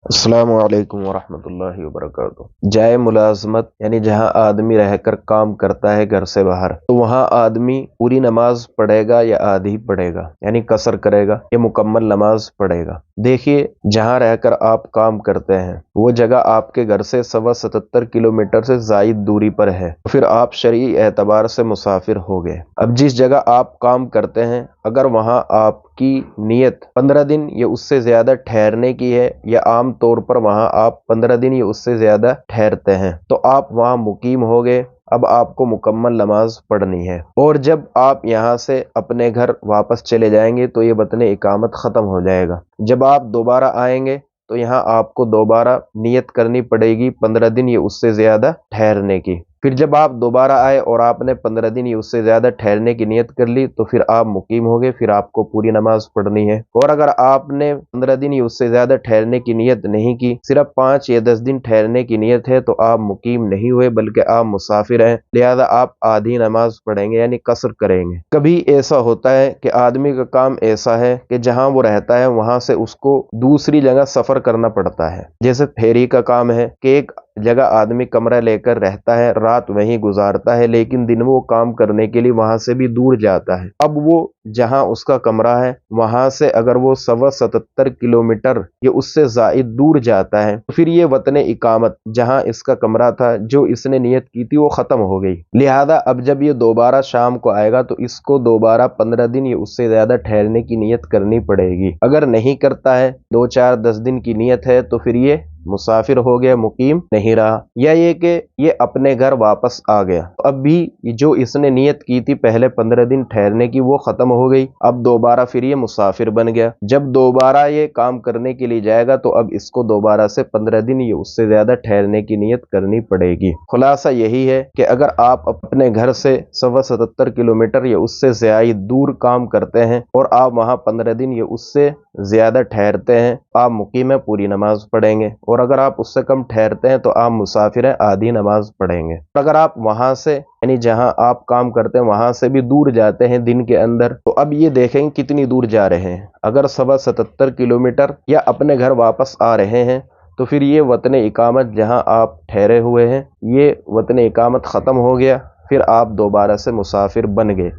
السلام علیکم ورحمۃ اللہ وبرکاتہ۔ جائے ملازمت یعنی جہاں آدمی رہ کر کام کرتا ہے گھر سے باہر، تو وہاں آدمی پوری نماز پڑھے گا یا آدھی پڑھے گا، یعنی قصر کرے گا یا مکمل نماز پڑھے گا؟ دیکھیے، جہاں رہ کر آپ کام کرتے ہیں وہ جگہ آپ کے گھر سے 77 کلومیٹر سے زائد دوری پر ہے، پھر آپ شرعی اعتبار سے مسافر ہو گئے۔ اب جس جگہ آپ کام کرتے ہیں، اگر وہاں آپ کی نیت 15 دن یا اس سے زیادہ ٹھہرنے کی ہے، یا عام طور پر وہاں آپ 15 دن یا اس سے زیادہ ٹھہرتے ہیں، تو آپ وہاں مقیم ہو گئے۔ اب آپ کو مکمل نماز پڑھنی ہے، اور جب آپ یہاں سے اپنے گھر واپس چلے جائیں گے تو یہ وطن اقامت ختم ہو جائے گا۔ جب آپ دوبارہ آئیں گے تو یہاں آپ کو دوبارہ نیت کرنی پڑے گی 15 دن یا اس سے زیادہ ٹھہرنے کی۔ پھر جب آپ دوبارہ آئے اور آپ نے 15 دن یا اس سے زیادہ ٹھہرنے کی نیت کر لی تو پھر آپ مقیم ہو گئے، پھر آپ کو پوری نماز پڑھنی ہے۔ اور اگر آپ نے 15 دن یا اس سے زیادہ ٹھہرنے کی نیت نہیں کی، صرف 5 یا 10 دن ٹھہرنے کی نیت ہے، تو آپ مقیم نہیں ہوئے بلکہ آپ مسافر ہیں، لہذا آپ آدھی نماز پڑھیں گے، یعنی قصر کریں گے۔ کبھی ایسا ہوتا ہے کہ آدمی کا کام ایسا ہے کہ جہاں وہ رہتا ہے وہاں سے اس کو دوسری جگہ سفر کرنا پڑتا ہے، جیسے پھیری کا کام ہے کہ ایک جگہ آدمی کمرہ لے کر رہتا ہے، رات وہیں گزارتا ہے، لیکن دن وہ کام کرنے کے لیے وہاں سے بھی دور جاتا ہے۔ اب وہ جہاں اس کا کمرہ ہے وہاں سے اگر وہ 77 کلومیٹر یا اس سے زائد دور جاتا ہے تو پھر یہ وطن اقامت جہاں اس کا کمرہ تھا، جو اس نے نیت کی تھی، وہ ختم ہو گئی۔ لہذا اب جب یہ دوبارہ شام کو آئے گا تو اس کو دوبارہ 15 دن یا اس سے زیادہ ٹھہرنے کی نیت کرنی پڑے گی۔ اگر نہیں کرتا ہے، 2 4 10 دن کی نیت ہے، تو پھر یہ مسافر ہو گیا، مقیم نہیں رہا، یا یہ کہ یہ اپنے گھر واپس آ گیا۔ اب بھی جو اس نے نیت کی تھی پہلے 15 دن ٹھہرنے کی، وہ ختم ہو گئی، اب دوبارہ پھر یہ مسافر بن گیا۔ جب دوبارہ یہ کام کرنے کے لیے جائے گا تو اب اس کو دوبارہ سے 15 دن یا اس سے زیادہ ٹھہرنے کی نیت کرنی پڑے گی۔ خلاصہ یہی ہے کہ اگر آپ اپنے گھر سے 77 کلومیٹر یا اس سے زائد دور کام کرتے ہیں اور آپ وہاں 15 دن یا اس سے زیادہ ٹھہرتے ہیں، آپ مقیم ہیں، پوری نماز پڑھیں گے، اور اگر آپ اس سے کم ٹھہرتے ہیں تو آپ مسافر ہیں، آدھی نماز پڑھیں گے۔ اگر آپ وہاں سے یعنی جہاں آپ کام کرتے ہیں وہاں سے بھی دور جاتے ہیں دن کے اندر، تو اب یہ دیکھیں کتنی دور جا رہے ہیں۔ اگر 77 کلومیٹر یا اپنے گھر واپس آ رہے ہیں تو پھر یہ وطن اقامت جہاں آپ ٹھہرے ہوئے ہیں، یہ وطن اقامت ختم ہو گیا، پھر آپ دوبارہ سے مسافر بن گئے۔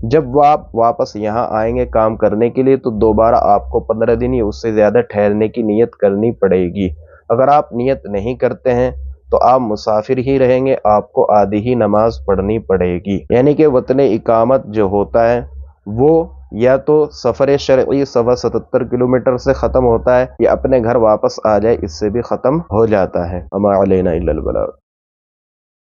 جب وہ آپ واپس یہاں آئیں گے کام کرنے کے لیے تو دوبارہ آپ کو 15 دن یا اس سے زیادہ ٹھہرنے کی نیت کرنی پڑے گی۔ اگر آپ نیت نہیں کرتے ہیں تو آپ مسافر ہی رہیں گے، آپ کو آدھی ہی نماز پڑھنی پڑے گی۔ یعنی کہ وطن اقامت جو ہوتا ہے وہ یا تو سفر شرعی 77 کلومیٹر سے ختم ہوتا ہے، یا اپنے گھر واپس آ جائے اس سے بھی ختم ہو جاتا ہے۔ وما علینا الا البلاغ۔